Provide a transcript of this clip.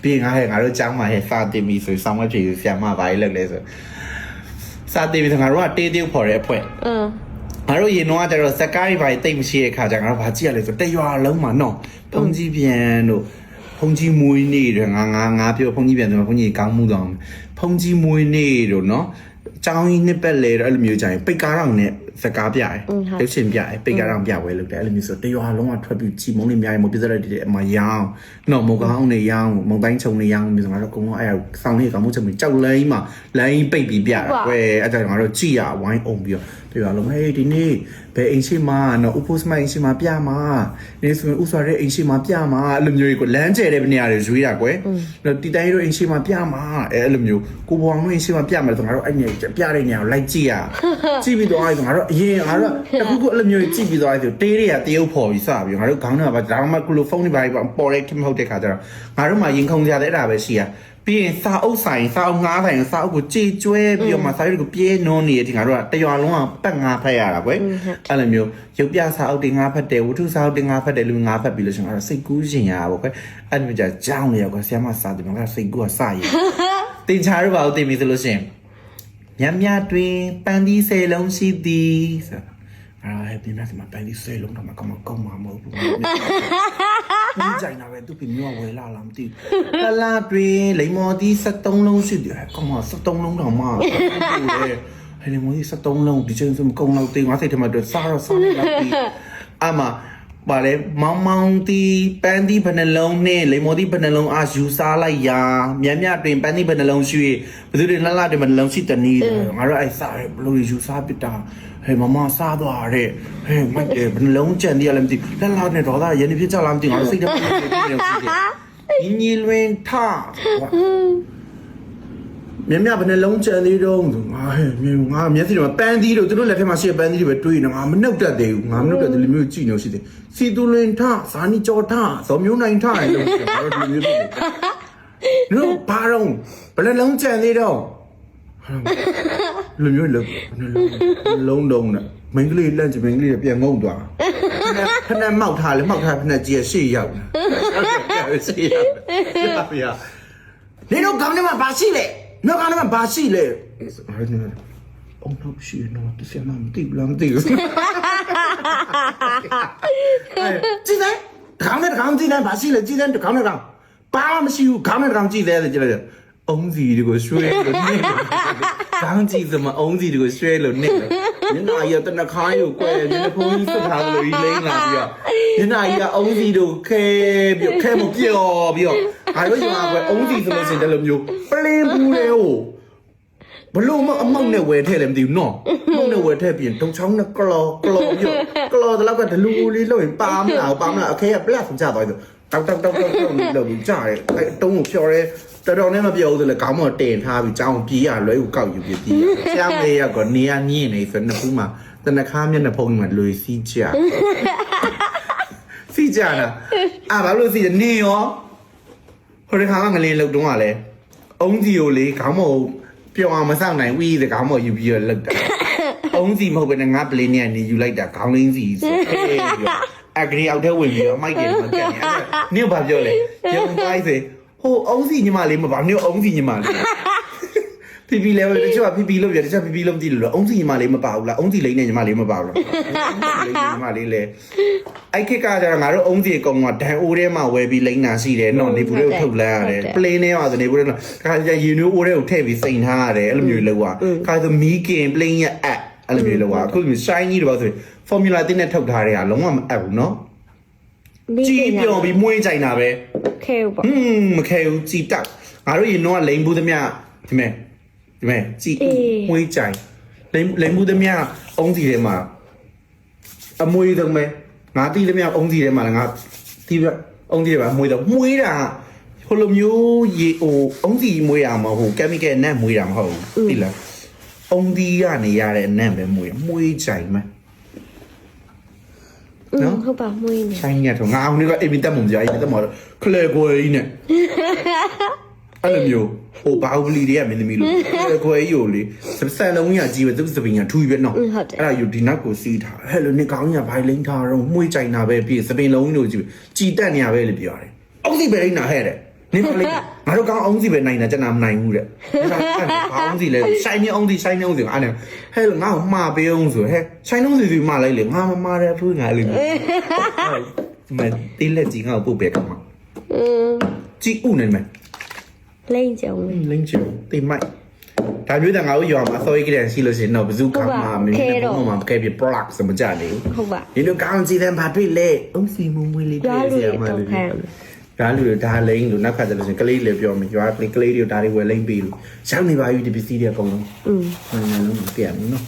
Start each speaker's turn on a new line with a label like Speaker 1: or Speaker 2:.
Speaker 1: ပြီးငါဟဲ့ငါတို့ကျောင်းမှာဟဲ့စာတင်ပြီဆိုဆောင်းမဖြေဆရာမဘာကြီးလုပ်လဲဆိုစာတင်ပြီဆိုငါတို့ကတေးတေးဖော်တဲ့အဖွဲငါတို့ရေတော့ကျတော့စကားတွေဘာတိတ်မရှိတဲ့ခါကျငါတို့ဘာကြည့်ရလဲဆိုတရွာလုံးမှာနော်ဖုန်ကြီးပြန်တို့ဖုန်ကြီးမွေးနေ့တွေငါပြောဖုန်ကြီးပြန်ဆိုဖုန်ကြီးကောင်းမှုတော့ဖုန်ကြီးမွေးနေ့တို့နော်ကျောင်းကြီးနှစ်ပတ်လေတော့အဲ့လိုမျိုးကြရင်ပိတ်ကားတော့နဲ့စကားပြရဲရုပ်ရှင်ပြရဲပိတ်ကားတော့ပြဝဲလုပ်တယ်အဲ့လိုမျိုးဆိုတရွာလုံးကထွက်ပြီးချီမုန်းနေများရင်မပြဿနာတဲ့အမရောင်းနော်မုံကောင်းနေရောင်းမုံတိုင်းချုံနေရောင်းမျိုးဆိုငါတို့အကုန်လုံးအဲ့ဆောင်းလေးကောင်းမှုချုံပြီးကြောက်လိုင်းမှာလိုင်းပိတ်ပြီးပြတာကွယ်အဲ့ဒါငါတို့ကြည်ရဝိုင်းအောင်ပြီးတော့တရွာလုံးဟေးဒီနေ့ဘယ်အိမ်ရှိမှာနော်ဥပိုးစမိုင်းအိမ်ရှိမှာပြမှာနေဆိုရင်ဥစွာတဲ့အိမ်ရှိမှာပြမှာအဲ့လိုမျိုးကိုလမ်းကျဲတဲ့နေရာတွေရွေးတာကွယ်နော်တီတိုင်းတို့အိမ်ရှိမှာပြမှာအဲ့လိုမျိုးကိုဘောင်တို့အိမ်ရှိမှာပြမှာဆိုငါတို့အဲ့နေပြတဲ့နေရာကိုလိုက်ကြည့်ရကြည့်ပြီးတော့အဲ့ငါတို့အရင်ငါတို့တခုခုအဲ့လိုမျိုးကြည့်ပြီးတော့အဲ့ဆိုတေးတွေကတရုပ်ဖော်ပြီးစပြီးငါတို့ခေါင်းထဲမှာဒါမှမဟုတ်ကလိုဖုန်းတွေပါပေါ်တဲ့ခင်မဟုတ်တဲ့ခါကျတော့ငါတို့မှရင်ခုန်ကြတဲ့အဲ့ဒါပဲရှိရပြီးရင်စာအုပ်ဆိုင်စာအုပ်ငါးဆိုင်စာအုပ်ကိုကြေကျွဲပြီးတော့မှစာအုပ်ကိုပြေးနွန်းနေတယ်ငါတို့ကတရွာလုံးကပတ်ငါဖက်ရတာကွယ်အဲ့လိုမျိုးရုပ်ပြစာအုပ်တွေငါဖက်တယ်ဝတ္ထုစာအုပ်တွေငါဖက်တယ်လူငါဖက်ပြီးလို့ရှိရင်ငါတို့စိတ်ကူးရှင်ရတာပေါ့ကွယ်အဲ့လိုမျိုးကြာကြောင်းနေရောကွယ်ဆရာမစာတယ်ငါကစိတ်ကူးကစရတင်ချာရပါဦးတင်ပြီဆိုလို့ရှိရင်ညမြတွင်ပန်းသီးစေလုံးရှိသည်ဆိုအဲ့ဒီနေ့မှာပန်းသီးစေလုံးတော့မကောင်းမှာမဟုတ်ဘူးဒီကြိုင်နာပဲသူပြမျိုးဝယ်လာလားမသိဘူးတလားတွင်လိမ္မော်သီး73လုံးရှိတယ်ကောင်းမှာ73လုံးတော့မှာဟဲ့လိမ္မော်သီး73လုံးဒီချိန်ဆိုမကောင်းတော့တေးငါစိတ်ထဲမှာတော့စားတော့စားလိုက်ပြီအမပါလေမောင်မောင်တီပန်းတီဘယ်နှလုံးနဲ့လိမ္မော်တီဘယ်နှလုံးအားယူစားလိုက်ရာမြတ်မြတ်တွင်ပန်းတီဘယ်နှလုံးရှိဘယ်သူတွေလှလှတွင်ဘယ်နှလုံးရှိတနည်းငါတို့အဲ့စားဘလို့ယူစားပစ်တာဟဲ့မမစားသွားတဲ့ဟဲ့မဘယ်နှလုံးကြံတည်းရလည်းမသိလှလှနဲ့တော့ဒါရနေဖြစ်ကြလားမသိငါတို့စိတ်ထဲမှာနေနေနေရှိတယ်ညီလွင်ထမြတ်မြတ်ဘယ်နှလုံးကြံသေးတော့ငါဟဲ့ငါမျက်စိတွေမှာပန်းသီးတို့သူတို့လက်ထဲမှာရှိတဲ့ပန်းသီးတွေပဲတွေးနေငါမနှုတ်တတ်သေးဘူးငါမနှုတ်တတ်တယ်လူမျိုးကြည့်နေရှိတယ်စီတူလွင်ထဇာနီကျော်ထဇော်မျိုးနိုင်ထလို့ငါတို့လူမျိုးတွေတို့ဘာတော့ဘယ်နှလုံးကြံသေးတော့လူမျိုးလုံးလုံးနဲ့မင်းကလေးလက်ချမင်းကလေးပြန်ငုံသွားခဏမောက်ထားလေမောက်ထားခဏကြည့်ရှေ့ရောက်ရှေ့ရောက်ပြနေတော့ကောင်းနေမှာဘာရှိလဲနော်ကောင်းနေမှာဘာရှိလဲအဲ့ဒါအုံတော့ရှိနော်တစမမသိဘူးလားမသိဘူးကြည့်တယ်ကောင်းနေကောင်းကြည့်တယ်ဘာရှိလဲကြည့်တယ်ကောင်းနေကောင်းဘာမှမရှိဘူးကောင်းနေကောင်းကြည့်တယ်ကြည့်လိုက်အုံးစီတွေကိုရွှဲလို့နေကောင်းကြည့်စမအုံးစီတွေကိုရွှဲလို့နေညနာရတနခါးကိုကွယ်ညနေဖုန်းကြီးစထားလို့ဒီလိမ့်လာပြီးတော့ညနာရအုံးစီတို့ခဲပြီးခဲမပြော့ပြီးတော့အားလို့ရွာကွယ်အုံးစီဆိုလို့ရှိရင်တလိုမျိုးပလင်းဘူးလေဟိုဘလို့မအမောက်နဲ့ဝယ်ထည့်လည်းမသိဘူးနော်အမောက်နဲ့ဝယ်ထည့်ပြီးတုံချောင်းနဲ့ကလောပြီးကလောတလောက်ကဒလူလေးလို့ရင်ပါမလားအခဲကပလက်ဆုံးကြသွားတယ်တောက်လို့ကြားတယ်အဲတုံးကိုဖြော်ရဲတော်တော်နဲ့မပြောဘူးဆိုလေခေါင်းပေါ်တင်ထားပြီးကြောင်းပြေးရလွဲကိုကောက်ယူပြီးပြေးဆရာမေးရကနေရညင်းနေဆိုနှစ်ခုမှတနခါမျက်နှာဖုံးမှာလွေစီးကြစီးကြလားဘာလို့စီးကြနေရောဟိုတခါကငလင်းလုတ်တုံးကလည်းအုံးစီကိုလေခေါင်းပေါ်ပြောင်းအောင်မဆောက်နိုင်ဝီးတဲ့ခေါင်းပေါ်ယူပြီးတော့လုတ်တာအုံးစီမဟုတ်ဘဲနဲ့ငါပလင်းနဲ့နေယူလိုက်တာခေါင်းလင်းစီဆိုအဂရီအောက်ထဲဝင်ပြီးတော့အမိုက်တယ်မှာကန်နေနင့်ဘာပြောလဲရုံတိုင်းစေဟိုအုံးစီညီမလေးမပါနင့်အုံးစီညီမလေးဖီဖီလည်းတချို့ကဖီဖီလို့ပြတချို့ဖီဖီလို့မသိလို့အုံးစီညီမလေးမပါဘူးလားအုံးစီလိမ့်နဲ့ညီမလေးမပါဘူးလားညီမလေးလေအဲ့ခေတ်ကကျတော့ငါတို့အုံးစီအကောင်ကဒန်အိုးထဲမှာဝယ်ပြီးလိမ့်တာရှိတယ်နော်နေဘူးလေးကိုထုတ်လန်းရတယ်ပလင်းထဲမှာဆိုနေဘူးလေးနော်ခါကျရေနွေးအိုးထဲကိုထည့်ပြီးစိန်ထားရတယ်အဲ့လိုမျိုးလောက်อ่ะခါဆိုမီးကင်ပလင်းရဲ့အက်အဲ့လိုမျိုးလောက်อ่ะအခုမျိုး shine ကြီးတော့ဆို formula တင်းနဲ့ထုတ်ထားတဲ့ဟာလုံးဝမအပ်ဘူးနော်ကြည်ပြောပြီးမွေးကြိုင်တာပဲခ
Speaker 2: ဲဘူးပေါ့
Speaker 1: မခဲဘူးကြည်တက်ငါတို့ရင်တော့လိန်ဘူးသမျှဒီမဲ့ကြည်မွေးကြိုင်လိန်ဘူးသမျှအုံးစီထဲမှာအမွေးတော့မဲငါတီးသမျှအုံးစီထဲမှာငါတီးပြအုံးစီထဲမှာမွေးတော့မွေးတာဟိုလိုမျိုးရေဟိုအုံးစီမွေးရမှာဟို chemical နဲ့မွေးတာမဟုတ်ဘူးသိလားအုံးစီကနေရတဲ့အနံ့ပဲမွေးကြိုင်မှာ
Speaker 2: နော်ဟုတ်ပါမွေးနေ
Speaker 1: ဆိုင်ရတော့ငါအောင်နေကအိမ်တက်မှမကြိုက်တက်မှခလေကိုကြီးနဲ့အဲ့လိုမျိုးဟိုဘာဝလီတွေကမင်းသမီးလို့ခလေကိုကြီးကိုလေစံလုံးကြီးကြီးပဲသူစပင်းကထူပြီးပဲနော်အဲ့ဒါယူဒီနောက်ကိုစီးထားဟဲ့လို့နေကောင်းကြီးကဘိုင်လိန်ထားတော့မှုေးကြိုင်တာပဲပြီးစပင်းလုံးကြီးတို့ကြည်တက်နေရပဲလို့ပြောတယ်အောက်စီပဲလိန်နာဟဲ့တဲ့န နေပါလေငါတို့ကောင်းအောင်စီပဲနိုင်တာကျွန်တော်မနိုင်ဘူးတဲ့ဘာအောင်စီလဲဆိုင်နေအောင်စီအဲ့နဲ့ဟဲ့ငါ့မှားပေးအောင်ဆိုဟဲ့ဆိုင်အောင်စီမှားလိုက်လေငါမမှားတယ်ဘူးငါလေးမတိလက်ကြီးငါ့ကိုပုတ်ပဲကမှာကြည့်ဦးနေမယ်
Speaker 2: လိမ့်ကြုံလေ
Speaker 1: လိမ့်ချူတိမိုက်ဒါမျိုးတန်ငါတို့ရွာမှာအစောကြီးကတည်းကရှိလို့ရှိရင်တော့ဘယ်သူကမှမင်းတို့မှာကဲပြ product စမကြလေဘူး
Speaker 2: ဟုတ်ပါ
Speaker 1: ဒီလိုကောင်းစီတယ်ဘာတွေ့လဲအုံးစီမုံမွေးလေးတွေ့စီရမှာလေဒါလူဒါလိမ့်လို့နောက်ခါကျလို့ရှိရင်ကလေးလေးပြောမယ်ရွာကလေးတွေဒါတွေဝယ်လိမ့်ပြီလို့ရှောင်းနေပါပြီဒီပစ္စည်းတွေအကုန်လုံးမှန်တယ်လို့မပြတ်ဘူးနော်